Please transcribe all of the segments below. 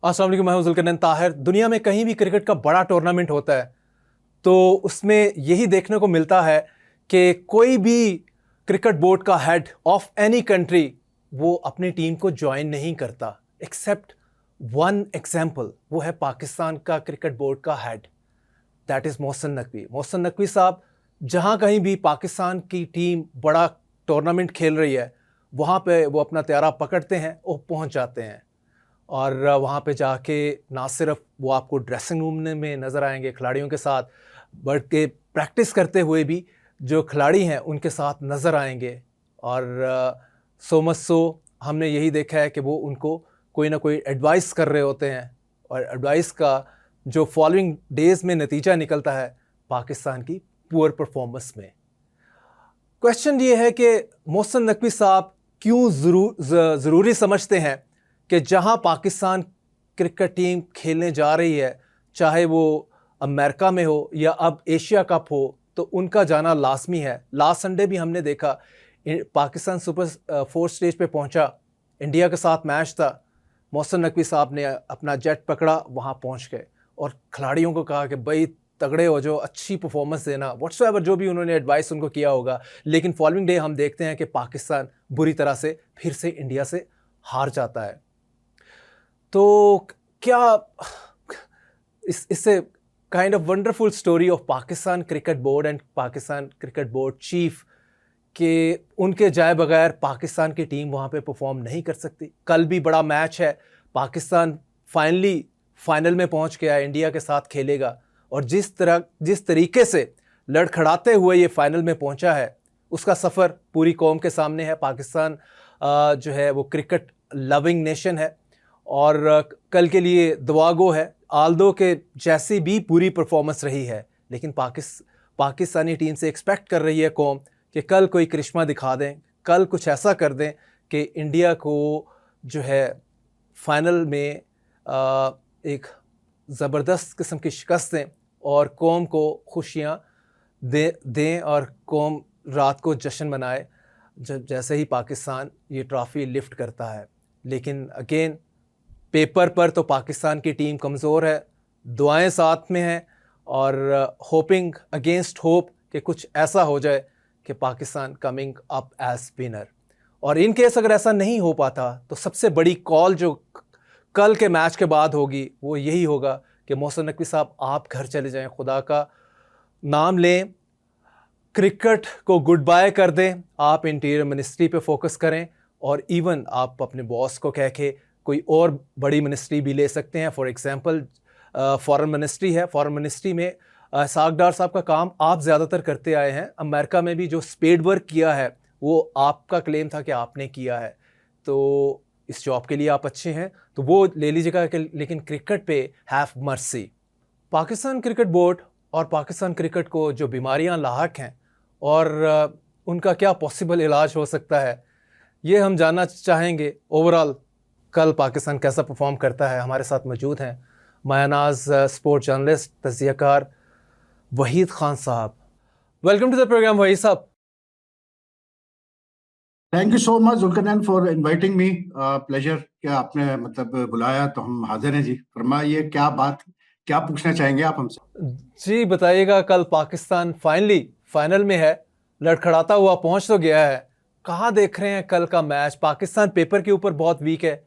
अस्सलाम वालेकुम, मैं हूं जुल्करनैन ताहिर। दुनिया में कहीं भी क्रिकेट का बड़ा टूर्नामेंट होता है तो उसमें यही देखने को मिलता है कि कोई भी क्रिकेट बोर्ड का हेड ऑफ एनी कंट्री वो अपनी टीम को ज्वाइन नहीं करता, एक्सेप्ट वन एग्जाम्पल। वो है पाकिस्तान का क्रिकेट बोर्ड का head, that is Mohsin Naqvi. Mohsin Naqvi साहब जहाँ कहीं भी पाकिस्तान की टीम बड़ा टूर्नामेंट खेल रही है वहाँ पे वो अपना त्यारा पकड़ते हैं और पहुँच जाते हैं। और वहाँ पे जाके ना सिर्फ वो आपको ड्रेसिंग रूम में नज़र आएंगे खिलाड़ियों के साथ, बल्कि प्रैक्टिस करते हुए भी जो खिलाड़ी हैं उनके साथ नज़र आएंगे। और सो मच सो हमने यही देखा है कि वो उनको कोई ना कोई एडवाइस कर रहे होते हैं, और एडवाइस का जो फॉलोइंग डेज़ में नतीजा निकलता है पाकिस्तान की पुअर परफॉर्मेंस में। क्वेश्चन ये है कि मोहसिन नकवी साहब क्यों ज़रूरी समझते हैं कि जहां पाकिस्तान क्रिकेट टीम खेलने जा रही है, चाहे वो अमेरिका में हो या अब एशिया कप हो, तो उनका जाना लाजमी है। लास्ट संडे भी हमने देखा पाकिस्तान सुपर 4 स्टेज पे पहुंचा, इंडिया के साथ मैच था, मोहसिन नकवी साहब ने अपना जेट पकड़ा, वहां पहुंच गए और खिलाड़ियों को कहा कि भाई तगड़े हो जो अच्छी परफॉर्मेंस देना, व्हाट्सएवर जो भी उन्होंने एडवाइस उनको किया होगा। लेकिन फॉलोइंग डे हम देखते हैं कि पाकिस्तान बुरी तरह से फिर से इंडिया से हार जाता है। तो क्या इससे kind of wonderful story of Pakistan cricket board and Pakistan cricket board chief कि उनके जाए बगैर पाकिस्तान की टीम वहाँ पे परफॉर्म नहीं कर सकती। कल भी बड़ा मैच है, पाकिस्तान फाइनल में पहुँच गया, इंडिया के साथ खेलेगा, और जिस तरीके से लड़खड़ाते हुए ये फाइनल में पहुँचा है उसका सफ़र पूरी कौम के सामने है। पाकिस्तान जो है वो क्रिकेट लविंग नेशन है और कल के लिए दुआ गो है। आल्दो के जैसी भी पूरी परफॉर्मेंस रही है, लेकिन पाकिस्तानी टीम से एक्सपेक्ट कर रही है कौम कि कल कोई करिश्मा दिखा दें, कल कुछ ऐसा कर दें कि इंडिया को जो है फाइनल में एक ज़बरदस्त किस्म की शिकस्त दें और कौम को खुशियाँ दें और कौम रात को जश्न मनाए जैसे ही पाकिस्तान ये ट्रॉफ़ी लिफ्ट करता है। लेकिन अगेन पेपर पर तो पाकिस्तान की टीम कमज़ोर है, दुआएं साथ में हैं और होपिंग अगेंस्ट होप कि कुछ ऐसा हो जाए कि Pakistan coming up as winner. और इन केस अगर ऐसा नहीं हो पाता तो सबसे बड़ी कॉल जो कल के मैच के बाद होगी वो यही होगा कि मोहसिन नकवी साहब आप घर चले जाएं, खुदा का नाम लें, क्रिकेट को गुड बाय कर दें, आप इंटीरियर मिनिस्ट्री पे फोकस करें, और इवन आप अपने बॉस को कह के कोई और बड़ी मिनिस्ट्री भी ले सकते हैं। फॉर एग्जांपल फॉरेन मिनिस्ट्री है, फॉरेन मिनिस्ट्री में सागडार साहब का काम आप ज़्यादातर करते आए हैं। अमेरिका में भी जो स्पेड वर्क किया है वो आपका क्लेम था कि आपने किया है, तो इस जॉब के लिए आप अच्छे हैं, तो वो ले लीजिएगा। लेकिन क्रिकेट पे have mercy. Pakistan cricket board और पाकिस्तान क्रिकेट को जो बीमारियां लाहक हैं और उनका क्या पॉसिबल इलाज हो सकता है, ये हम जानना चाहेंगे। ओवरऑल कल पाकिस्तान कैसा परफॉर्म करता है। हमारे साथ मौजूद हैं मायानाज स्पोर्ट जर्नलिस्ट तजियाकार वहीद खान साहब। Welcome to the program Waheed साहब। Thank you so much Zulqarnain for inviting me. Pleasure कि आपने मतलब बुलाया तो हम हाजिर हैं जी। फरमाइए क्या बात, क्या पूछना चाहेंगे आप हमसे? जी बताइएगा, कल पाकिस्तान फाइनल में है, लड़खड़ाता हुआ पहुंच तो गया है, कहाँ देख रहे हैं कल का मैच? पाकिस्तान पेपर के ऊपर बहुत वीक है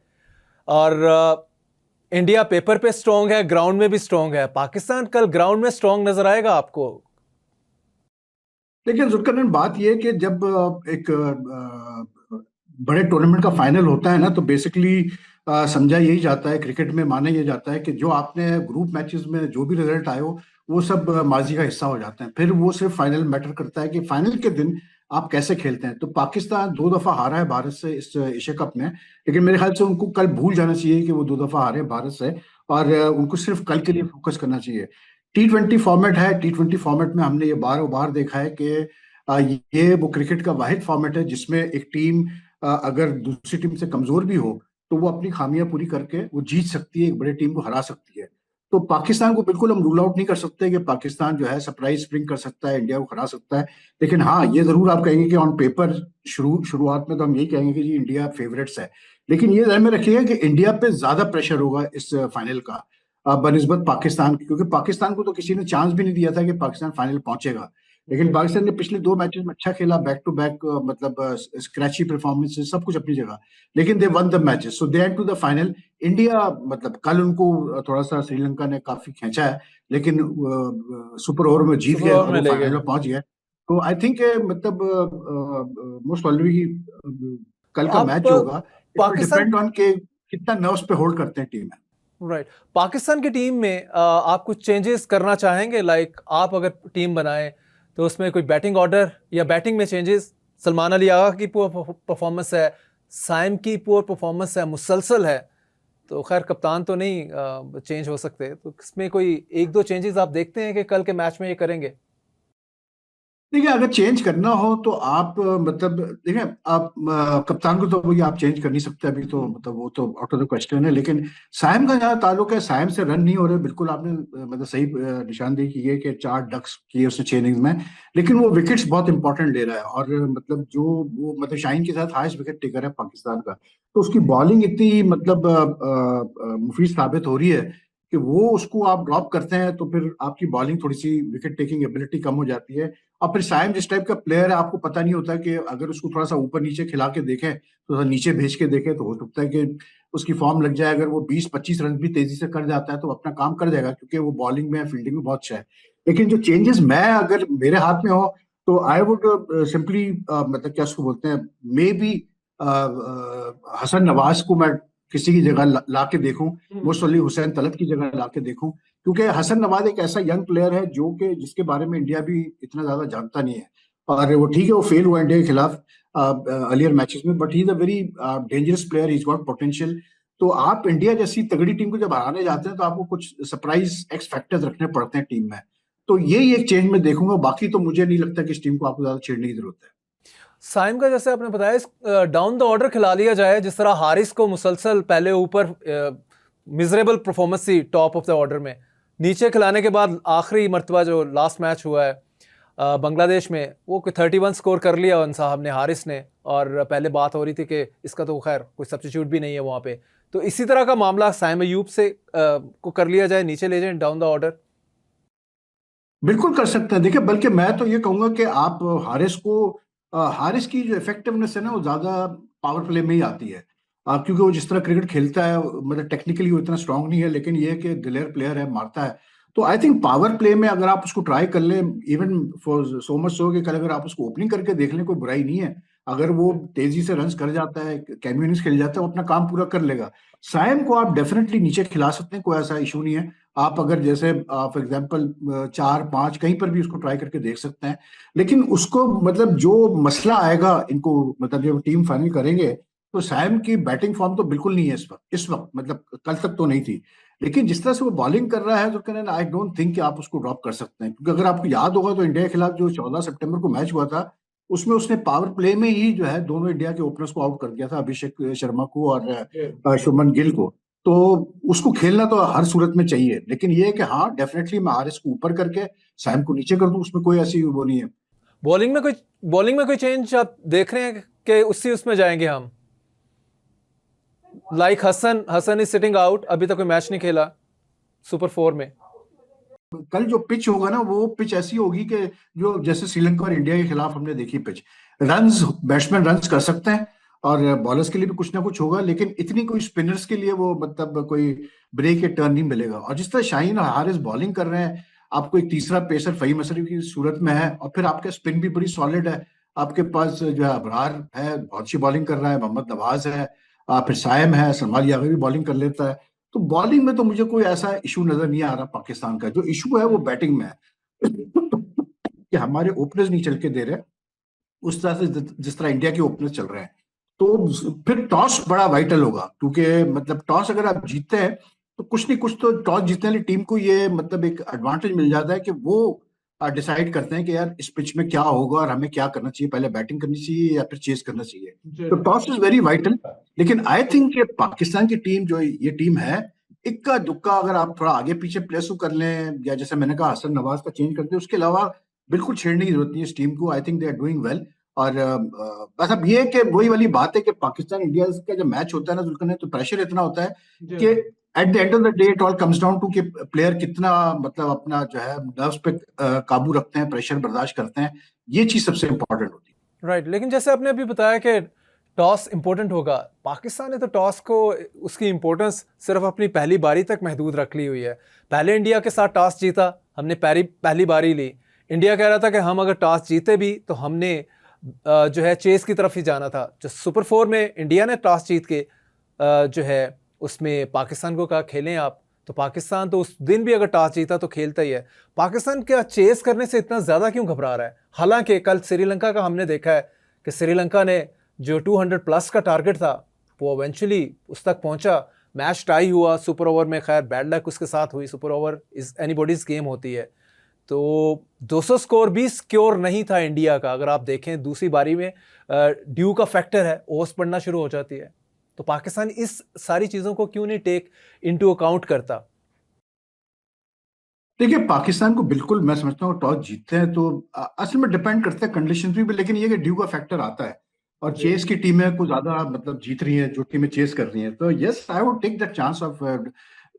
और इंडिया पेपर पे स्ट्रॉन्ग है, ग्राउंड में भी स्ट्रॉन्ग है। पाकिस्तान कल ग्राउंड में स्ट्रॉन्ग नजर आएगा आपको? देखिए जुल्करनैन, बात यह है कि जब एक बड़े टूर्नामेंट का फाइनल होता है ना, तो बेसिकली समझा यही जाता है, क्रिकेट में माना यह जाता है कि जो आपने ग्रुप मैचेस में जो भी रिजल्ट आए हो वो सब माजी का हिस्सा हो जाते हैं। फिर वो सिर्फ फाइनल मैटर करता है कि फाइनल के दिन आप कैसे खेलते हैं। तो पाकिस्तान 2 दफा हारा है भारत से इस एशिया कप में, लेकिन मेरे ख्याल से उनको कल भूल जाना चाहिए कि वो 2 दफा हारे भारत से, और उनको सिर्फ कल के लिए फोकस करना चाहिए। T20 फॉर्मेट है, T20 फॉर्मेट में हमने ये बार बार देखा है कि ये वो क्रिकेट का वाहिद फॉर्मेट है जिसमें एक टीम अगर दूसरी टीम से कमजोर भी हो तो वो अपनी खामियां पूरी करके वो जीत सकती है, एक बड़े टीम को हरा सकती है। तो पाकिस्तान को बिल्कुल हम रूल आउट नहीं कर सकते कि पाकिस्तान जो है सरप्राइज स्प्रिंग कर सकता है, इंडिया को हरा सकता है। लेकिन हाँ, ये जरूर आप कहेंगे कि ऑन पेपर शुरुआत में तो हम यही कहेंगे कि जी इंडिया फेवरेट्स है, लेकिन ये ध्यान में रखिएगा कि इंडिया पे ज्यादा प्रेशर होगा इस फाइनल का बनिस्बत पाकिस्तान की, क्योंकि पाकिस्तान को तो किसी ने चांस भी नहीं दिया था कि पाकिस्तान फाइनल पहुंचेगा। लेकिन पाकिस्तान ने पिछले 2 मैचेस में अच्छा खेला, बैक टू बैक, मतलब स्क्रैची परफॉर्मेंस, सब कुछ अपनी जगह, लेकिन they won the matches, so they end to the final. India मतलब कल उनको थोड़ा सा श्रीलंका ने काफी खींचा है, लेकिन सुपर ओवर में जीत सुपर गए ओवर और में वो ले फाइनल गए। में पहुंच गए। तो आई थिंक मतलब मोस्ट प्रॉब्ली कल का मैच आप जो होगा, it will Pakistan, depend on के कितना नर्व्स पे होल्ड करते हैं टीम में। राइट, पाकिस्तान की टीम में आप कुछ चेंजेस करना चाहेंगे? लाइक आप अगर टीम बनाए तो उसमें कोई बैटिंग ऑर्डर या बैटिंग में चेंजेस? सलमान अली आगा की पुअर परफॉर्मेंस है, साइम की पुअर परफॉर्मेंस है, मुसलसल है, तो खैर कप्तान तो नहीं चेंज हो सकते, तो इसमें कोई एक दो चेंजेस आप देखते हैं कि कल के मैच में ये करेंगे? देखिए, अगर चेंज करना हो तो आप मतलब देखिए, आप कप्तान को तो वही आप चेंज कर नहीं सकते अभी, तो मतलब वो तो आउट ऑफ द क्वेश्चन है। लेकिन साइम का जहाँ ताल्लुक है, साइम से रन नहीं हो रहे, बिल्कुल आपने मतलब सही निशानदेही की है कि 4 डक्स किए उसने 6 इनिंग्स में। लेकिन वो विकेट्स बहुत इंपॉर्टेंट ले रहा है, और मतलब जो वो मतलब शाहीन के साथ हाईएस्ट विकेट टेकर है पाकिस्तान का। तो उसकी बॉलिंग इतनी मतलब मुफीद साबित हो रही है कि वो उसको आप ड्रॉप करते हैं तो फिर आपकी बॉलिंग थोड़ी सी विकेट टेकिंग एबिलिटी कम हो जाती है। और फिर साइम जिस टाइप का प्लेयर है, आपको पता नहीं होता कि अगर उसको थोड़ा सा ऊपर नीचे खिला के देखें, तो थोड़ा नीचे भेज के देखें, तो हो सकता है कि उसकी फॉर्म लग जाए। अगर वो 20-25 रन भी तेजी से कर जाता है तो अपना काम कर जाएगा, क्योंकि वो बॉलिंग में फील्डिंग में बहुत अच्छा है। लेकिन जो चेंजेस मैं अगर मेरे हाथ में हो, तो आई वुड सिंपली मतलब क्या उसको बोलते हैं, मे बी हसन नवाज को मैं किसी की जगह ला के देखूं, मोस्ट अली हुसैन तलब की जगह ला के देखूं। क्योंकि हसन नवाज एक ऐसा यंग प्लेयर है जो कि जिसके बारे में इंडिया भी इतना ज्यादा जानता नहीं है। और वो ठीक है, वो फेल हुआ इंडिया के खिलाफ अर्लियर मैचेस में, but he is a very dangerous player, he is got potential. तो आप इंडिया जैसी तगड़ी टीम को जब हराने जाते हैं, तो आपको कुछ सरप्राइज एक्स फैक्टर्स रखने पड़ते हैं टीम में। तो यही एक चेंज मैं देखूंगा, बाकी तो मुझे नहीं लगता कि इस टीम को आपको ज्यादा छेड़ने की जरूरत है। साइम का जैसे आपने बताया, डाउन द ऑर्डर खिला लिया जाए, जिस तरह हारिस को मुसलसल पहले ऊपर मिजरेबल परफॉर्मेंस थी टॉप ऑफ द ऑर्डर में, नीचे खिलाने के बाद आखिरी मरतबा जो लास्ट मैच हुआ है बांग्लादेश में, वो 31 स्कोर कर लिया उन साहब ने, हारिस ने, और पहले बात हो रही थी कि इसका तो खैर कोई सब्स्टिट्यूट भी नहीं है वहाँ पे। तो इसी तरह का मामला साइम अयूब से को कर लिया जाए, नीचे ले जाए डाउन द ऑर्डर? बिल्कुल कर सकते हैं। देखिए, बल्कि मैं तो ये कहूंगा कि आप हारिस को हारिस की जो इफेक्टिवनेस है ना, वो ज्यादा पावर प्ले में ही आती है। क्योंकि वो जिस तरह क्रिकेट खेलता है, मतलब टेक्निकली वो इतना स्ट्रांग नहीं है, लेकिन ये है कि दिलेर प्लेयर है, मारता है। तो आई थिंक पावर प्ले में अगर आप उसको ट्राई कर लें, even for so much so कि कल अगर आप उसको ओपनिंग करके देख लें, कोई बुराई नहीं है। अगर वो तेजी से रन्स कर जाता है, कैमियो इनिंग्स खेल जाता है, वो अपना काम पूरा कर लेगा। साइम को आप डेफिनेटली नीचे खिला सकते हैं, कोई ऐसा इशू नहीं है। आप अगर जैसे फॉर एग्जांपल 4-5 कहीं पर भी उसको ट्राई करके देख सकते हैं। लेकिन उसको मतलब जो मसला आएगा इनको, मतलब जब टीम फाइनल करेंगे, तो सैम की बैटिंग फॉर्म तो बिल्कुल नहीं है इस वक्त मतलब कल तक तो नहीं थी। लेकिन जिस तरह से वो बॉलिंग कर रहा है, तो कहना आई डोंट थिंक कि आप उसको ड्रॉप कर सकते हैं। क्योंकि अगर आपको याद होगा, तो इंडिया के खिलाफ जो 14 सितंबर को मैच हुआ था, उसमें उसने पावर प्ले में ही जो है दोनों इंडिया के ओपनर्स को आउट कर दिया था, अभिषेक शर्मा को और शुभमन गिल को। तो उसको खेलना तो हर सूरत में चाहिए, लेकिन ये है कि हाँ, डेफिनेटली मैं आरएस को ऊपर करके सैम को नीचे कर दूं, उसमें कोई ऐसी वो नहीं है। बॉलिंग में कोई बॉलिंग में कोई चेंज आप देख रहे हैं कि उसी उसमें जाएंगे हम? Like Hasan Hasan is sitting out, अभी तक कोई मैच नहीं खेला सुपर 4 में। कल जो पिच होगा ना, वो पिच ऐसी होगी कि जो जैसे श्रीलंका और इंडिया के खिलाफ हमने देखी पिच, रन्स बैट्समैन रन्स कर सकते हैं, और बॉलर्स के लिए भी कुछ ना कुछ होगा, लेकिन इतनी कोई स्पिनर्स के लिए वो मतलब कोई ब्रेक या टर्न नहीं मिलेगा। और जिस तरह शाहीन और हारिस बॉलिंग कर रहे हैं, आपको एक तीसरा पेसर फहीम अशरफ की सूरत में है, और फिर आपका स्पिन भी बड़ी सॉलिड है। आपके पास जो है अबरार है, बहुत अच्छी बॉलिंग कर रहा है, मोहम्मद नवाज है, फिर साइम है, सलमान यादव भी बॉलिंग कर लेता है। तो बॉलिंग में तो मुझे कोई ऐसा इशू नजर नहीं आ रहा। पाकिस्तान का जो इशू है वो बैटिंग में है कि हमारे ओपनर्स नहीं चल के दे रहे उस तरह से जिस तरह इंडिया के ओपनर्स चल रहे हैं। तो फिर टॉस बड़ा वाइटल होगा, क्योंकि मतलब टॉस अगर आप जीतते हैं, तो कुछ नहीं कुछ तो टॉस जीतने वाली टीम को ये मतलब एक एडवांटेज मिल जाता है कि वो डिसाइड करते हैं कि यार इस पिच में क्या होगा और हमें क्या करना चाहिए, पहले बैटिंग करनी चाहिए या फिर चेस करना चाहिए। तो टॉस इज वेरी वाइटल। लेकिन आई थिंक कि पाकिस्तान की टीम जो ये टीम है, इक्का दुक्का अगर आप थोड़ा आगे पीछे प्लेस कर लें, या जैसे मैंने कहा हसन नवाज का चेंज करते हैं, उसके अलावा बिल्कुल छेड़ने की जरूरत नहीं है इस टीम को। I think they are doing well. और बस अब ये है कि वही वाली बात है कि पाकिस्तान इंडिया का जब मैच होता है ना जुल्कन, तो प्रेशर इतना होता है कि at the end of the day it all comes down to कि प्लेयर कितना मतलब अपना जो है नर्व्स पे काबू रखते हैं, प्रेशर बर्दाश्त करते हैं। ये चीज सबसे इंपॉर्टेंट होती है। राइट, लेकिन जैसे आपने अभी बताया कि टॉस इंपॉर्टेंट होगा, पाकिस्तान ने तो टॉस को, उसकी इंपॉर्टेंस सिर्फ अपनी पहली बारी तक महदूद रख ली हुई है। पहले इंडिया के साथ टॉस जीता, हमने पहली बारी ली। इंडिया कह रहा था कि हम अगर टॉस जीते भी तो हमने जो है चेस की तरफ ही जाना था। जो सुपर 4 में इंडिया ने टॉस जीत के जो है उसमें पाकिस्तान को कहा खेलें आप, तो पाकिस्तान तो उस दिन भी अगर टॉस जीता तो खेलता ही है। पाकिस्तान क्या चेस करने से इतना ज़्यादा क्यों घबरा रहा है? हालांकि कल श्रीलंका का हमने देखा है कि श्रीलंका ने जो 200 प्लस का टारगेट था वो इवेंचुअली उस तक पहुंचा। मैच टाई हुआ सुपर ओवर में, खैर बैड लक उसके साथ हुई, super over is anybody's game होती है। तो 200 स्कोर भी सिक्योर नहीं था इंडिया का। अगर आप देखें दूसरी बारी में ड्यू का फैक्टर है, ओस पड़ना शुरू हो जाती है। तो पाकिस्तान इस सारी चीज़ों को क्यों नहीं टेक इनटू अकाउंट करता? देखिए, पाकिस्तान को बिल्कुल मैं समझता हूँ टॉस जीतते हैं तो असल में डिपेंड करता है कंडीशन भी, लेकिन ये कि ड्यू का फैक्टर आता है और चेस की टीमें कुछ ज्यादा मतलब जीत रही हैं, जो टीमें चेस कर रही हैं, तो yes I would take that chance of.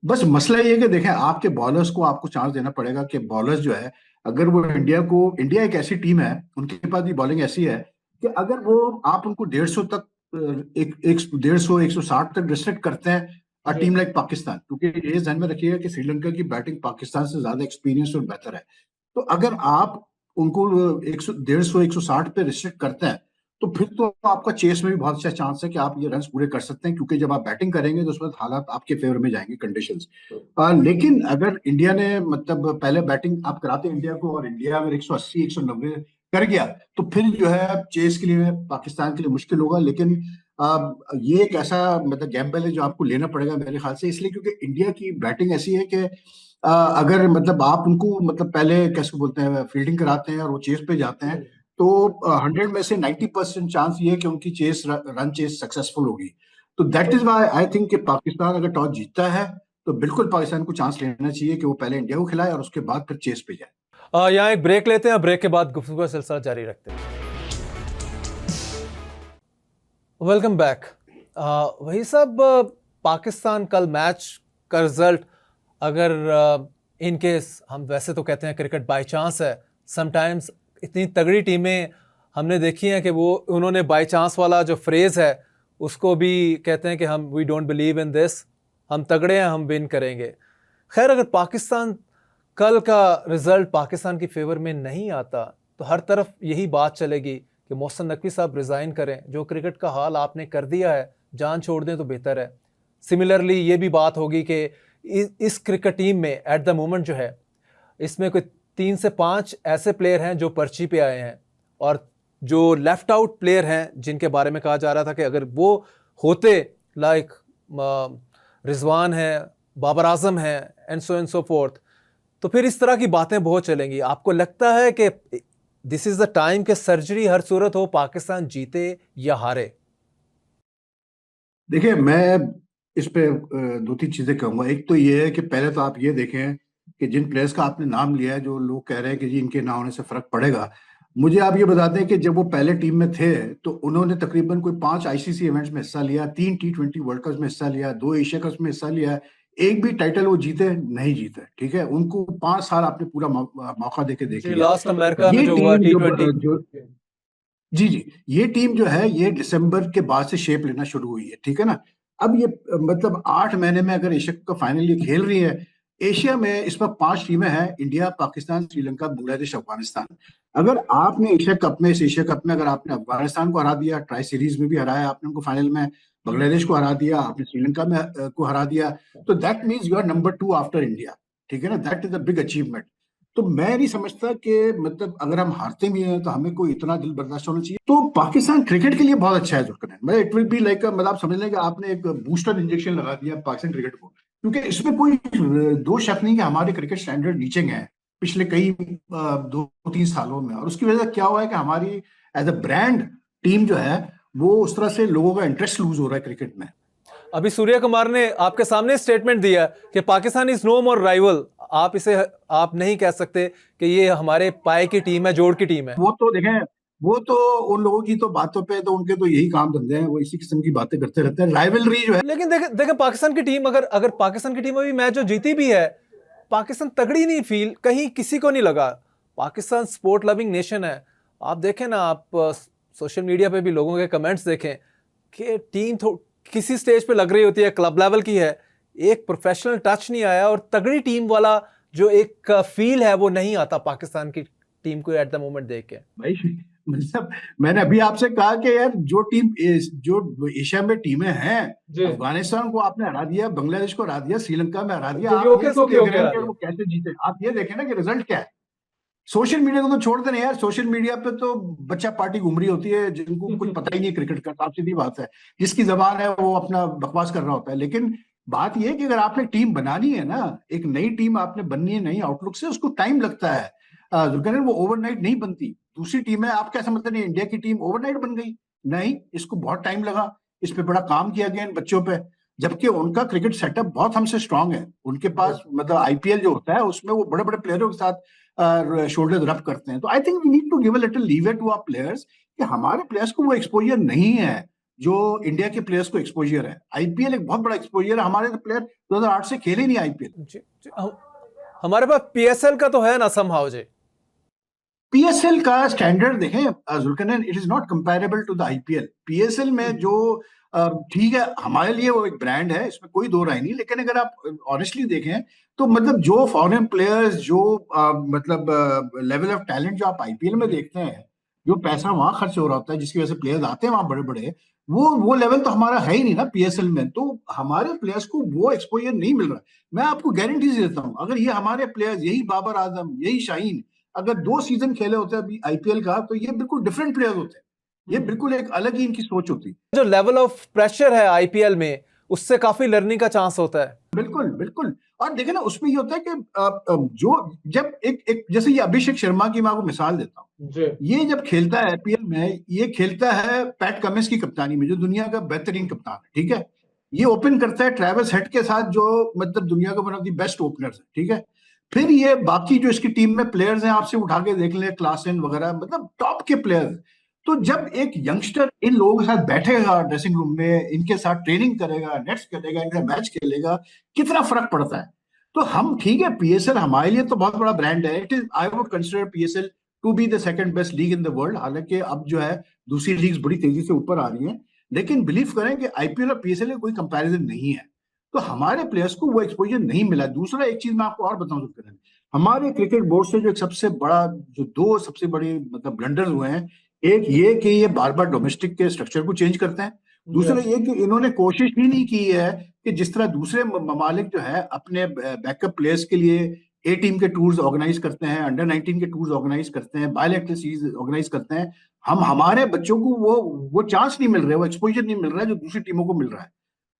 बस मसला ये है कि देखें, आपके बॉलर्स को आपको चांस देना पड़ेगा कि बॉलर्स जो है, अगर वो इंडिया एक ऐसी टीम है, उनके पास भी बॉलिंग ऐसी है कि अगर वो आप उनको 150 तक एक 150 160 तक रिस्ट्रिक्ट करते हैं अ टीम लाइक पाकिस्तान, क्योंकि ये ध्यान में रखिएगा कि श्रीलंका की बैटिंग पाकिस्तान से ज्यादा एक्सपीरियंस और बेहतर है। तो अगर आप उनको 150 160 पे रिस्ट्रिक्ट करते हैं, तो फिर तो आपका चेस में भी बहुत अच्छा चांस है कि आप ये रन पूरे कर सकते हैं, क्योंकि जब आप बैटिंग करेंगे तो उस वक्त हालात आपके फेवर में जाएंगे, कंडीशंस। लेकिन अगर इंडिया ने मतलब पहले बैटिंग आप कराते इंडिया को और इंडिया अगर 180 190 कर गया, तो फिर जो है चेस के लिए पाकिस्तान के लिए मुश्किल होगा। लेकिन ये एक ऐसा मतलब गैम्बल है जो आपको लेना पड़ेगा मेरे ख्याल से, इसलिए क्योंकि इंडिया की बैटिंग ऐसी है कि अगर मतलब आप उनको मतलब पहले कैसे बोलते हैं फील्डिंग कराते हैं और वो चेस पे जाते हैं, तो 100 में से 90% चांस ये है कि उनकी रन चेस सक्सेसफुल होगी। तो that is why I think कि पाकिस्तान अगर टॉस जीतता है तो बिल्कुल पाकिस्तान को चांस लेना चाहिए कि वो पहले इंडिया को खिलाए और उसके बाद फिर चेस पे जाए। यहाँ एक ब्रेक लेते हैं, ब्रेक के बाद गुफ्तगू का सिलसिला जारी रखते हैं। Welcome back. वही सब, पाकिस्तान कल मैच का रिजल्ट अगर इन केस, हम वैसे तो कहते हैं क्रिकेट बाय चांस है, समटाइम्स इतनी तगड़ी टीमें हमने देखी हैं कि वो उन्होंने बाय चांस वाला जो फ्रेज़ है उसको भी कहते हैं कि हम we don't believe in this, हम तगड़े हैं, हम विन करेंगे। खैर, अगर पाकिस्तान कल का रिजल्ट पाकिस्तान की फेवर में नहीं आता तो हर तरफ यही बात चलेगी कि मोहसिन नकवी साहब रिज़ाइन करें, जो क्रिकेट का हाल आपने कर दिया है, जान छोड़ दें तो बेहतर है। सिमिलरली ये भी बात होगी कि इस क्रिकेट टीम में एट द मोमेंट जो है, इसमें कोई 3 से 5 ऐसे प्लेयर हैं जो पर्ची पे आए हैं, और जो लेफ्ट आउट प्लेयर हैं जिनके बारे में कहा जा रहा था कि अगर वो होते, लाइक रिजवान है, बाबर आजम है, एंड सो फोर्थ, तो फिर इस तरह की बातें बहुत चलेंगी। आपको लगता है कि दिस इज द टाइम के सर्जरी हर सूरत हो, पाकिस्तान जीते या हारे? देखिए, मैं इस पे दो तीन चीजें कहूंगा। एक तो ये है कि पहले तो आप ये देखें कि जिन प्लेयर्स का आपने नाम लिया है, जो लोग कह रहे हैं कि जी इनके ना होने से फर्क पड़ेगा, मुझे आप ये बता दें कि जब वो पहले टीम में थे तो उन्होंने तकरीबन कोई 5 आईसीसी इवेंट्स में हिस्सा लिया, 3 T20 वर्ल्ड कप में हिस्सा लिया, 2 एशिया कप में हिस्सा लिया, एक भी टाइटल वो जीते नहीं जीते, ठीक है। उनको 5 साल आपने पूरा मौका देके देख जी, लिया। लास्ट अमेरिका में ये जो हुआ टीम T20। जो जी जी, ये टीम जो है ये दिसंबर के बाद से शेप लेना शुरू हुई है, ठीक है ना। अब ये मतलब 8 महीने में अगर एशिया कप का फाइनल ये खेल रही है। एशिया में इस वक्त 5 टीमें हैं, इंडिया, पाकिस्तान, श्रीलंका, बांग्लादेश, अफगानिस्तान। अगर आपने एशिया कप में, इस एशिया कप में अगर आपने अफगानिस्तान को हरा दिया, ट्राई सीरीज में भी हराया आपने उनको फाइनल में, बांग्लादेश को हरा दिया आपने, श्रीलंका में को हरा दिया, तो that means you are number 2 after India, ठीक है ना। That is a big achievement. तो मैं नहीं समझता कि मतलब अगर हम हारते भी हैं तो हमें कोई इतना दिल बर्दाश्त होना चाहिए। तो पाकिस्तान क्रिकेट के लिए बहुत अच्छा है जुल्करनैन, मतलब इट विल बी लाइक, मतलब आप समझ लें कि आपने एक बूस्टर इंजेक्शन लगा दिया पाकिस्तान क्रिकेट को, क्योंकि इसमें कोई दो शक नहीं कि हमारे क्रिकेट स्टैंडर्ड नीचे गए हैं पिछले कई 2-3 सालों में, और उसकी वजह से क्या हुआ है कि हमारी एज अ ब्रांड टीम जो है वो उस तरह से लोगों का इंटरेस्ट लूज हो रहा है क्रिकेट में। अभी सूर्या कुमार ने आपके सामने स्टेटमेंट दिया कि Pakistan is no more rival. आप इसे, आप नहीं कह सकते कि ये हमारे पाए की टीम है, जोड़ की टीम है। वो तो देखें, वो तो उन लोगों की तो बातों पे तो उनके तो यही काम धंधे हैं, वो इसी किस्म की बातें करते रहते हैं। राइवलरी जो है, लेकिन देखे देखे पाकिस्तान की टीम, अगर अगर पाकिस्तान की टीम अभी मैच जो जीती भी है, पाकिस्तान तगड़ी नहीं फील कहीं किसी को नहीं लगा। पाकिस्तान स्पोर्ट लविंग नेशन है। आप देखें ना, आप सोशल मीडिया पे भी लोगों के कमेंट्स देखें कि टीम किसी स्टेज पे लग रही होती है, क्लब लेवल की है, एक प्रोफेशनल टच नहीं आया और तगड़ी टीम वाला जो एक फील है वो नहीं आता पाकिस्तान की टीम को एट द मोमेंट देख के। भाई मतलब मैंने अभी आपसे कहा कि यार जो एशिया में टीमें हैं, जी, अफगानिस्तान को आपने हरा दिया, बांग्लादेश को हरा दिया, श्रीलंका में हरा दिया, जो आप ये योकेस क्यों को देख रहे गिरा हैं कि दिया। वो कैसे जीते? आप ये देखें ना कि रिजल्ट क्या है। सोशल मीडिया को तो छोड़ देना यार, सोशल मीडिया पे तो बच्चा पार्टी घूम रही होती है जिनको कुछ पता ही नहीं क्रिकेट का, साफ सीधी बात है। जिसकी जबान है वो अपना बकवास कर रहा होता है। लेकिन बात यह है कि अगर आपने टीम बनानी है ना, एक नई टीम आपने बननी है नई आउटलुक से, उसको टाइम लगता है। जुल्करनैन, वो ओवरनाइट नहीं बनती। दूसरी टीम है, आप क्या समझते हैं इंडिया की टीम ओवरनाइट बन गई? नहीं, इसको बहुत टाइम लगा, इस पे बड़ा काम किया गया इन बच्चों पे। जबकि उनका क्रिकेट सेटअप बहुत हमसे स्ट्रांग है। उनके पास मतलब आईपीएल जो होता है उसमें वो बड़े बड़े प्लेयरों के साथ शोल्डर रब करते हैं। तो I think we need to give a little leave to our players, कि हमारे प्लेयर्स को वो एक्सपोजर नहीं है जो इंडिया के प्लेयर्स को एक्सपोजर है। आईपीएल एक बहुत बड़ा एक्सपोजर है, हमारे तो प्लेयर 2008 से खेले नहीं आईपीएल। जी, जी, हमारे पास पीएसएल का तो है ना समहाउ जी। पीएसएल का स्टैंडर्ड देखें Zulqarnain, it is not comparable to the IPL. PSL में जो ठीक है, हमारे लिए वो एक ब्रांड है, इसमें कोई दो राय नहीं। लेकिन अगर आप ऑनेस्टली देखें तो मतलब जो फॉरेन प्लेयर्स, जो मतलब लेवल ऑफ टैलेंट जो आप आईपीएल में देखते हैं, जो पैसा वहां खर्च हो रहा होता है जिसकी वजह से प्लेयर्स आते हैं वहां बड़े बड़े, वो लेवल तो हमारा है ही नहीं ना पीएसएल में। तो हमारे प्लेयर्स को वो एक्सपोजर नहीं मिल रहा। मैं आपको गारंटी देता हूँ, अगर ये हमारे प्लेयर्स, यही बाबर आजम, यही शाहीन, अगर 2 सीजन खेले होते अभी आईपीएल का, तो ये बिल्कुल डिफरेंट प्लेयर्स होते हैं। ये बिल्कुल एक अलग ही इनकी सोच होती। जो लेवल ऑफ प्रेशर है आईपीएल में, उससे काफी लर्निंग का चांस होता है। बिल्कुल बिल्कुल। और देखे ना, उसमें ये होता है कि जो जब एक जैसे ये अभिषेक शर्मा की मैं आपको मिसाल देता हूँ, जी, ये जब खेलता है आईपीएल में, ये खेलता है पैट कमिंस की कप्तानी में, जो दुनिया का बेहतरीन कप्तान है, ठीक है। ये ओपन करता है ट्रेविस हेड के साथ, जो मतलब दुनिया का one of the best openers है, ठीक है। फिर ये बाकी जो इसकी टीम में प्लेयर्स हैं, आपसे उठा के देख ले, क्लासन वगैरह, मतलब टॉप के प्लेयर्स। तो जब एक यंगस्टर इन लोगों के साथ बैठेगा ड्रेसिंग रूम में, इनके साथ ट्रेनिंग करेगा, नेट्स खेलेगा, इनका मैच खेलेगा, कितना फर्क पड़ता है। तो हम ठीक है, पीएसएल हमारे लिए तो बहुत बड़ा ब्रांड है। It is, I would consider PSL to be the second best league in the world. हालांकि अब जो है दूसरी लीग्स बड़ी तेजी से ऊपर आ रही हैं, लेकिन बिलीव करें कि आईपीएल और पीएसएल में कोई कंपैरिजन नहीं है। तो हमारे प्लेयर्स को वो एक्सपोजर नहीं मिला। दूसरा एक चीज मैं आपको और बताऊं, हमारे क्रिकेट बोर्ड से जो एक सबसे बड़ा, जो दो सबसे बड़े मतलब ब्लंडर्स हुए हैं, एक ये कि ये बार बार डोमेस्टिक के स्ट्रक्चर को चेंज करते हैं। दूसरा ये कि इन्होंने कोशिश ही नहीं की है कि जिस तरह दूसरे ममालिक जो है अपने बैकअप प्लेयर्स के लिए ए टीम के टूर्स ऑर्गेनाइज करते हैं, अंडर 19 के टूर्स ऑर्गेनाइज करते हैं, बायलैटरल सीरीज ऑर्गेनाइज करते हैं, हम हमारे बच्चों को वो चांस नहीं मिल रहा है, वो एक्सपोजर नहीं मिल रहा है जो दूसरी टीमों को मिल रहा है।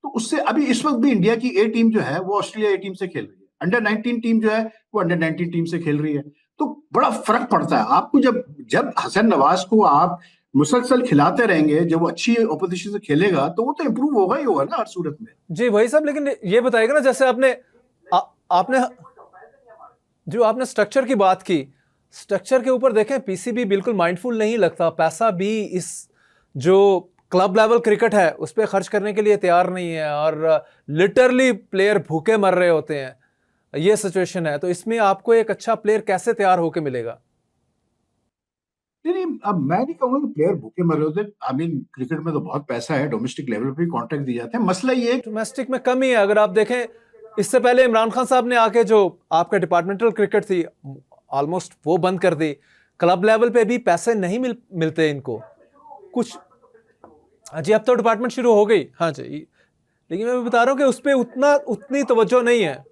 तो उससे अभी इस वक्त भी इंडिया की ए टीम जो है वो ऑस्ट्रेलिया ए टीम से खेल रही है, अंडर 19 टीम जो है वो अंडर 19 टीम से खेल रही है। तो बड़ा फर्क पड़ता है आपको। जब जब हसन नवाज को आप मुसलसल खिलाते रहेंगे, जब वो अच्छी ऑपोजिशन से खेलेगा, तो वो तो इंप्रूव होगा ही होगा ना हर सूरत में। जी वही साहब, लेकिन ये बताइएगा ना, जैसे आपने जो आपने स्ट्रक्चर की बात की, स्ट्रक्चर के ऊपर देखें पीसीबी बिल्कुल माइंडफुल नहीं लगता, पैसा भी इस जो क्लब लेवल क्रिकेट है उस पर खर्च करने के लिए तैयार नहीं है, और लिटरली प्लेयर भूखे मर रहे होते हैं। ये सिचुएशन है, तो इसमें आपको एक अच्छा प्लेयर कैसे तैयार होकर मिलेगा? नहीं, अब मैं नहीं कहूंगा कि प्लेयर भूखे मर रहे होते। आई मीन क्रिकेट में तो बहुत पैसा है, डोमेस्टिक लेवल पे भी कॉन्ट्रैक्ट दिए जाते हैं। मसला ये डोमेस्टिक में कमी है। अगर आप देखें, इससे पहले इमरान खान साहब ने आके जो आपका डिपार्टमेंटल क्रिकेट थी ऑलमोस्ट वो बंद कर दी। क्लब लेवल पे भी पैसे नहीं मिलते इनको कुछ। जी अब तो डिपार्टमेंट शुरू हो गई, हाँ जी, लेकिन मैं बता रहा हूं कि उस पर उतनी तवज्जो नहीं है,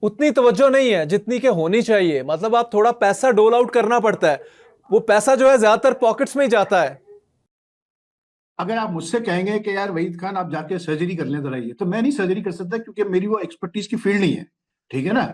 उतनी तवज्जो नहीं है जितनी के होनी चाहिए। मतलब आप थोड़ा पैसा डोल आउट करना पड़ता है, वो पैसा जो है ज्यादातर पॉकेट्स में ही जाता है। अगर आप मुझसे कहेंगे कि यार वहीद खान आप जाके सर्जरी कर लें जरा, ये तो मैं नहीं सर्जरी कर सकता क्योंकि मेरी वो एक्सपर्टीज की फील्ड नहीं है, ठीक है ना।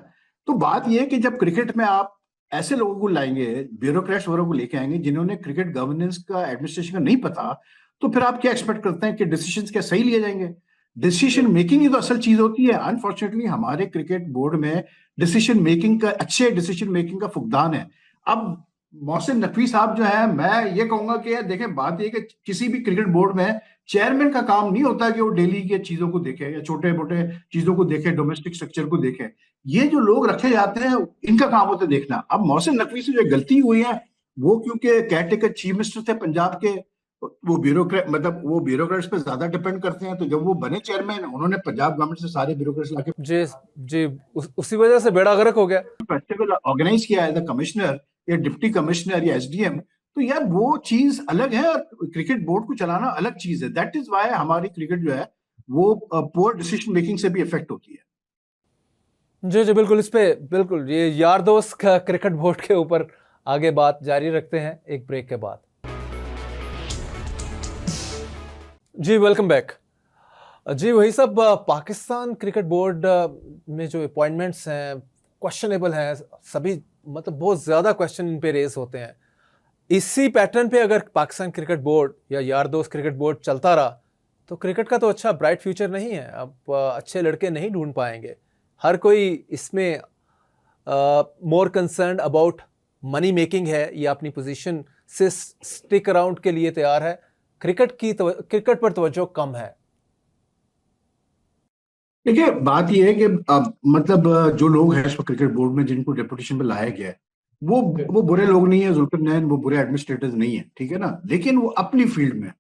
तो बात ये है कि जब क्रिकेट में आप ऐसे लोगों को लाएंगे, ब्यूरोक्रेट्स वगैरह को लेके आएंगे जिन्होंने क्रिकेट गवर्नेंस का, एडमिनिस्ट्रेशन का नहीं पता, तो फिर आप क्या एक्सपेक्ट करते हैं कि डिसीजन क्या सही लिए जाएंगे? डिसीजन मेकिंग ही तो असल चीज होती है। अनफॉर्चुनेटली हमारे क्रिकेट बोर्ड में डिसीजन मेकिंग का, अच्छे डिसीजन मेकिंग का फुकदान है। अब मोहसिन नकवी साहब जो है, मैं ये कहूंगा कि यार देखें, बात ये कि किसी भी क्रिकेट बोर्ड में चेयरमैन का काम नहीं होता कि वो डेली के चीजों को देखे या छोटे मोटे चीजों को देखे, डोमेस्टिक स्ट्रक्चर को देखे। ये जो लोग रखे जाते हैं इनका काम होता है देखना। अब मोहसिन नकवी से जो गलती हुई है, वो क्योंकि केयरटेकर चीफ मिनिस्टर थे पंजाब के, वो ब्यूरोक्रेट मतलब वो ब्यूरोक्रेट्स पे ज्यादा डिपेंड करते हैं, तो जब वो बने चेयरमैन, उन्होंने पंजाब गवर्नमेंट से सारे ब्यूरोक्रेट्स लाके जी जी, उसी वजह से बेड़ा गर्क हो गया। फेस्टिवल ऑर्गेनाइज किया एज अ कमिश्नर या डिप्टी कमिश्नर या एसडीएम, तो यार वो चीज अलग है और क्रिकेट बोर्ड को चलाना अलग चीज है। दैट इज वाई हमारी क्रिकेट जो है वो पुअर डिसीजन मेकिंग से भी इफेक्ट होती है। जी जी बिल्कुल, इस पे बिल्कुल ये यार दोस्त का क्रिकेट बोर्ड के ऊपर आगे बात जारी रखते हैं एक ब्रेक के बाद। जी वेलकम बैक। जी वही सब, पाकिस्तान क्रिकेट बोर्ड में जो अपॉइंटमेंट्स हैं क्वेश्चनेबल हैं सभी, मतलब बहुत ज़्यादा क्वेश्चन इन पे रेस होते हैं। इसी पैटर्न पे अगर पाकिस्तान क्रिकेट बोर्ड या यार दोस्त क्रिकेट बोर्ड चलता रहा तो क्रिकेट का तो अच्छा ब्राइट फ्यूचर नहीं है। अब अच्छे लड़के नहीं ढूंढ पाएंगे। हर कोई इसमें more concern about money making है या अपनी पोजीशन से स्टिक अराउंड के लिए तैयार है। क्रिकेट पर तवज्जो कम है। देखिए, बात यह है कि मतलब जो लोग हैं इस वक्त क्रिकेट बोर्ड में जिनको डेपुटेशन पे लाया गया है, वो बुरे लोग नहीं है। जुल्फिकार नैन वो बुरे एडमिनिस्ट्रेटर्स नहीं है, ठीक है ना, लेकिन वो अपनी फील्ड में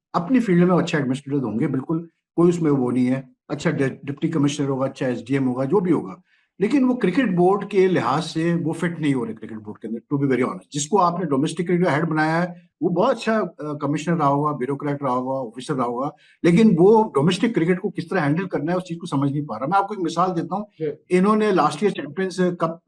अच्छे एडमिनिस्ट्रेटर्स होंगे, बिल्कुल कोई उसमें वो नहीं है। अच्छा डिप्टी कमिश्नर होगा, अच्छा एसडीएम होगा, जो भी होगा, लेकिन वो क्रिकेट बोर्ड के लिहाज से वो फिट नहीं हो रहे क्रिकेट बोर्ड के अंदर, टू बी वेरी ऑनेस्ट। जिसको आपने डोमेस्टिक क्रिकेट हेड बनाया है वो बहुत अच्छा कमिश्नर रहा होगा, ब्यूरोक्रेट रहा होगा, ऑफिसर रहा होगा, लेकिन वो डोमेस्टिक क्रिकेट को किस तरह हैंडल करना है उस चीज को समझ नहीं पा रहा। मैं आपको एक मिसाल देता हूँ। इन्होंने लास्ट ईयर चैंपियंस कप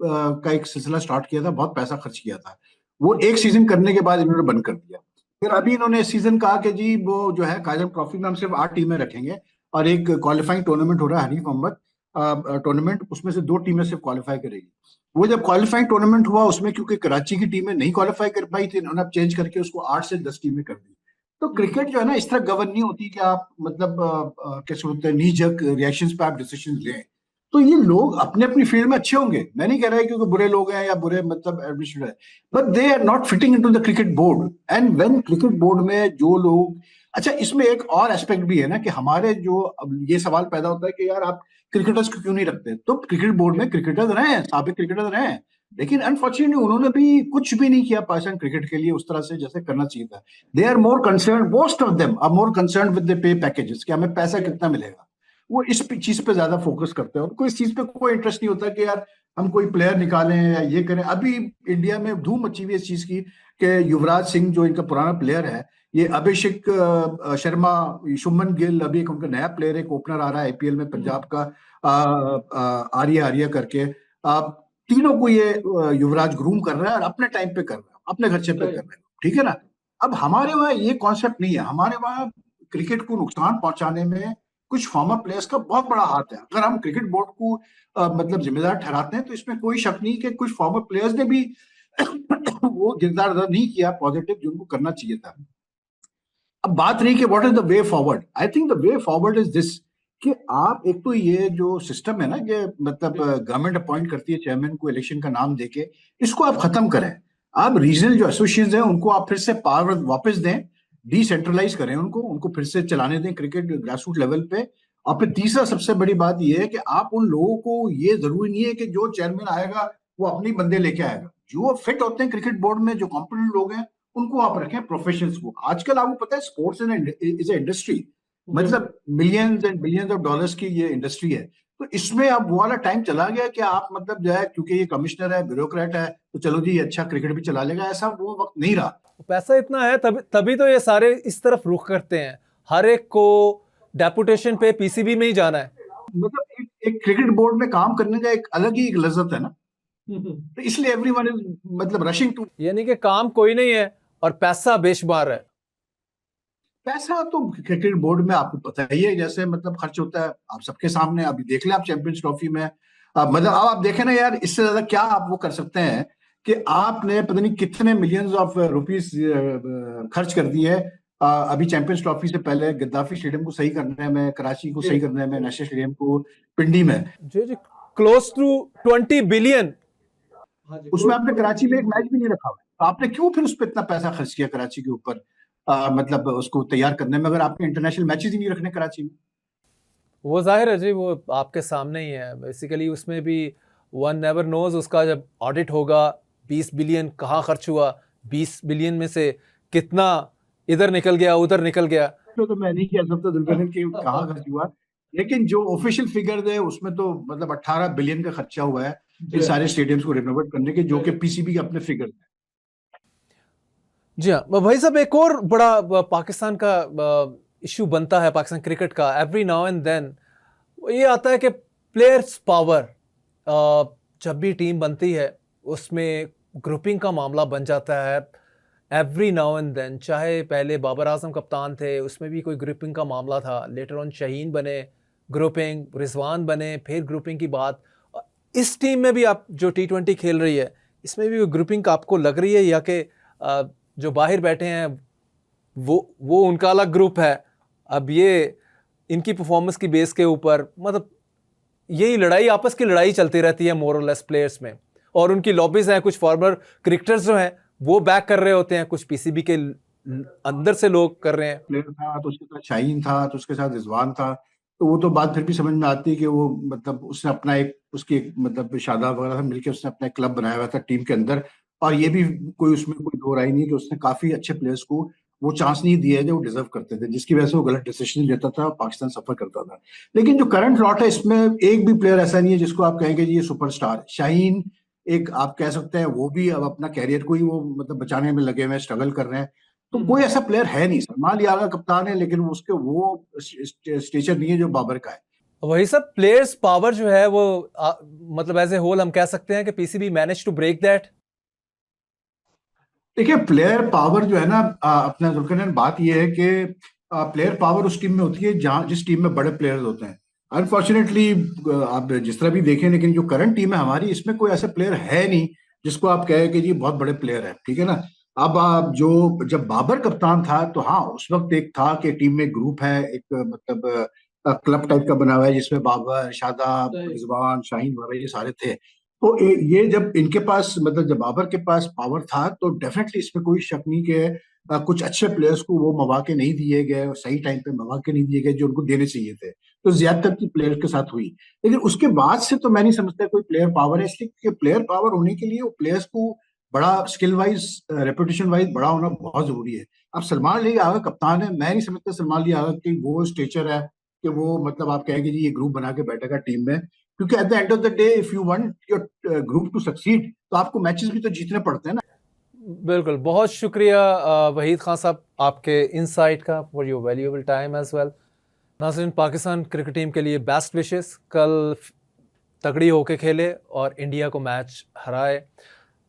का एक सिलसिला स्टार्ट किया था, बहुत पैसा खर्च किया था। वो एक सीजन करने के बाद इन्होंने बंद कर दिया। फिर अभी इन्होंने इस सीजन कहा कि जी वो जो है काजम ट्रॉफी में हम सिर्फ 8 टीमें रखेंगे और एक क्वालिफाइंग टूर्नामेंट हो रहा है हनीफ मोहम्मद टूर्नामेंट, उसमें से 2 टीमें सिर्फ क्वालिफाई करेगी। वो जब क्वालिफाइंग टूर्नामेंट हुआ उसमें क्योंकि कराची की टीमें नहीं क्वालिफाई कर पाई थी, इन्होंने अब चेंज करके उसको 8 से 10 टीमें कर दी। तो क्रिकेट जो है ना इस तरह गवर्न नहीं होती कि आप मतलब कैसे बोलते हैं, नी जर्क रिएक्शंस पे आप डिसीजन लें। तो ये लोग अपने अपनी फील्ड में अच्छे होंगे, मैं नहीं कह रहा है क्योंकि बुरे लोग हैं या बुरे मतलब एडमिनिस्ट्रेटर है, but they are not fitting into the cricket board. And when cricket board में जो लोग, अच्छा इसमें एक और एस्पेक्ट भी है ना कि हमारे जो अब ये सवाल पैदा होता है कि यार आप क्रिकेटर्स को क्यों नहीं रखते। तो क्रिकेट बोर्ड में क्रिकेटर्स रहे हैं, साबिक क्रिकेटर्स रहे हैं, लेकिन अनफॉर्चुनेटली उन्होंने भी कुछ भी नहीं किया पाकिस्तान क्रिकेट के लिए उस तरह से जैसे करना चाहिए था। They are more concern, most of them are more concern with the pay packages, कि हमें पैसा कितना मिलेगा। वो इस चीज पे ज्यादा फोकस करते हैं, उनको इस चीज पे कोई इंटरेस्ट नहीं होता कि यार हम कोई प्लेयर निकालें या ये करें। अभी इंडिया में धूम मची हुई इस चीज की कि युवराज सिंह जो इनका पुराना प्लेयर है, ये अभिषेक शर्मा, शुभमन गिल, अभी एक उनका नया प्लेयर एक ओपनर आ रहा है आईपीएल में पंजाब का, आर्या आर्या करके, तीनों को ये युवराज ग्रूम कर रहा है और अपने टाइम पे कर रहा है, अपने खर्चे पे कर रहा है, ठीक है ना। अब हमारे वहाँ ये कॉन्सेप्ट नहीं है। हमारे वहाँ क्रिकेट को नुकसान पहुंचाने में कुछ फॉर्मर प्लेयर्स का बहुत बड़ा हाथ है। अगर हम क्रिकेट बोर्ड को मतलब जिम्मेदार ठहराते हैं तो इसमें कोई शक नहीं कि कुछ फॉर्मर प्लेयर्स ने भी वो किरदार अदा नहीं किया पॉजिटिव जो उनको करना चाहिए था। अब बात रही कि what is the way forward, I think the way forward is this कि आप एक तो ये जो सिस्टम है ना कि मतलब गवर्नमेंट अपॉइंट करती है चेयरमैन को इलेक्शन का नाम देके, इसको आप खत्म करें। आप रीजनल जो एसोसिएशन हैं उनको आप फिर से पावर वापस दें, डिसेंट्रलाइज करें उनको, उनको फिर से चलाने दें क्रिकेट ग्रासरूट लेवल पे। और फिर तीसरा सबसे बड़ी बात ये है कि आप उन लोगों को, ये जरूरी नहीं है कि जो चेयरमैन आएगा वो अपने बंदे लेके आएगा, जो फिट होते हैं क्रिकेट बोर्ड में, जो कॉम्पिटेंट लोग हैं उनको आप रखें, प्रोफेशनल्स को। आजकल आपको पता है स्पोर्ट्स इज ए इंडस्ट्री, मतलब millions and billions of dollars की ये इंडस्ट्री है। तो इसमें अब वो वाला टाइम चला गया कि आप मतलब जो है क्योंकि ये कमिश्नर है, ब्यूरोक्रेट है, तो चलो जी अच्छा क्रिकेट भी चला लेगा, ऐसा वो वक्त नहीं रहा। पैसा इतना है तभी तो ये सारे इस तरफ रुख करते हैं। हर एक को डेपुटेशन पे पीसीबी में ही जाना है। मतलब एक क्रिकेट बोर्ड में काम करने का एक अलग ही एक लज्जत है ना, तो इसलिए एवरीवन इज मतलब रशिंग टू। यानी कि काम कोई नहीं है और पैसा बेशुमार है। पैसा तो क्रिकेट बोर्ड में आपको पता ही है जैसे मतलब खर्च होता है, आप सबके सामने। अभी देख लें आप चैंपियंस ट्रॉफी में, मतलब अब आप देखें ना यार, इससे ज्यादा क्या आप वो कर सकते हैं कि आपने पता नहीं कितने मिलियंस ऑफ रुपीस खर्च कर दिए अभी चैंपियंस ट्रॉफी से पहले गद्दाफी स्टेडियम को सही करने में, कराची को सही करने में, नेशनल स्टेडियम को, पिंडी में। जी जी, क्लोज टू 20 बिलियन। उसमें आपने कराची में एक मैच भी नहीं रखा हुआ। तो आपने क्यों फिर उस पर इतना पैसा खर्च किया कराची के ऊपर, मतलब उसको तैयार करने में, अगर आपके इंटरनेशनल मैचेस ही नहीं रखने कराची में? वो जाहिर है जी, वो आपके सामने ही है बेसिकली। उसमें भी वन नेवर नोज उसका जब ऑडिट होगा 20 बिलियन कहाँ खर्च हुआ, 20 बिलियन में से कितना इधर निकल गया उधर निकल गया। तो मैं नहीं कह सकता दुर्गन कि कहाँ खर्च हुआ, लेकिन जो ऑफिशियल फिगर है उसमें तो मतलब 18 बिलियन का खर्चा हुआ है इन सारे स्टेडियम्स को रिनोवेट करने के, जो कि पीसीबी के अपने फिगर है। जी हाँ भाई साहब, एक और बड़ा पाकिस्तान का इशू बनता है, पाकिस्तान क्रिकेट का एवरी नाउ एंड देन, ये आता है कि प्लेयर्स पावर। जब भी टीम बनती है उसमें ग्रुपिंग का मामला बन जाता है एवरी नाउ एंड देन। चाहे पहले बाबर आजम कप्तान थे, उसमें भी कोई ग्रुपिंग का मामला था, लेटर ऑन शाहीन बने, ग्रुपिंग, रिजवान बने, फिर ग्रुपिंग की बात। इस टीम में भी आप जो T20 खेल रही है, इसमें भी ग्रुपिंग आपको लग रही है, या कि जो बाहर बैठे हैं वो उनका अलग ग्रुप है? अब ये इनकी परफॉर्मेंस की बेस के ऊपर मतलब यही लड़ाई, आपस की लड़ाई चलती रहती है मोर और लेस प्लेयर्स में, और उनकी लॉबीज हैं। कुछ फॉर्मर क्रिकेटर्स जो हैं वो बैक कर रहे होते हैं, कुछ पीसीबी के अंदर से लोग कर रहे हैं। प्लेयर था तो उसके साथ शाहीन था, तो उसके साथ रिजवान था, तो वो तो बात फिर भी समझ में आती है कि वो मतलब उसने अपना एक उसकी एक मतलब शादाब वगैरह मिलकर उसने अपना एक क्लब बनाया हुआ था टीम के अंदर। और ये भी कोई उसमें कोई दो राय नहीं है कि उसने काफी अच्छे प्लेयर्स को वो चांस नहीं दिया है जो वो डिजर्व करते थे, जिसकी वजह से वो गलत डिसीजन लेता था और पाकिस्तान सफर करता था। लेकिन जो करंट लॉट है इसमें एक भी प्लेयर ऐसा नहीं है जिसको आप कहेंगे जी ये सुपरस्टार है। शाहीन एक आप कह सकते हैं, वो भी अब अपना कैरियर को ही वो मतलब बचाने में लगे हुए हैं, स्ट्रगल कर रहे हैं। तो कोई ऐसा प्लेयर है नहीं। सलमान लियागा कप्तान है, लेकिन उसके वो स्टेचर नहीं है जो बाबर का है। वही सब प्लेयर्स पावर जो है वो मतलब एज ए होल हम कह सकते हैं कि PCB manage to break that. देखिए प्लेयर पावर जो है ना, अपना जुल्फिकार, बात ये है कि प्लेयर पावर उस टीम में होती है जहाँ जिस टीम में बड़े प्लेयर्स होते हैं। अनफॉर्चुनेटली आप जिस तरह भी देखें, लेकिन जो करंट टीम है हमारी, इसमें कोई ऐसा प्लेयर है नहीं जिसको आप कहें कि जी बहुत बड़े प्लेयर है, ठीक है ना। अब आप जो जब बाबर कप्तान था तो हाँ उस वक्त एक था कि टीम में ग्रुप है, एक मतलब क्लब टाइप का बना हुआ है जिसमें बाबर, शादाब, रिजवान, शाहीन वगैरह ये सारे थे। तो ये जब इनके पास मतलब जब बाबर के पास पावर था तो डेफिनेटली इसमें कोई शक नहीं कि कुछ अच्छे प्लेयर्स को वो मौके नहीं दिए गए और सही टाइम पे मौके नहीं दिए गए जो उनको देने चाहिए थे। तो ज्यादातर की प्लेयर के साथ हुई। लेकिन उसके बाद से तो मैं नहीं समझता कोई प्लेयर पावर है, इसलिए कि प्लेयर पावर होने के लिए वो प्लेयर्स को बड़ा स्किल वाइज, रेपुटेशन वाइज बड़ा होना बहुत जरूरी है। अब सलमान अली आगा कप्तान है, मैं नहीं समझता सलमान अली आगा की वो स्टेचर है कि वो मतलब आप कहेंगे जी ये ग्रुप बना के बैठेगा टीम में। क्योंकि at the end of the day if you want your group to succeed तो आपको मैचेस भी तो जीतने पड़ते हैं ना। बिल्कुल, बहुत शुक्रिया वहीद खान साहब आपके इनसाइट का, for your valuable time as well. नाज़रीन, पाकिस्तान क्रिकेट टीम के लिए बेस्ट विशेस, कल तगड़ी होके खेले और इंडिया को मैच हराए।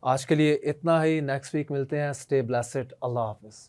आज के लिए इतना ही, नेक्स्ट वीक मिलते हैं। स्टे ब्लेस्ड, अल्लाह हाफिज़।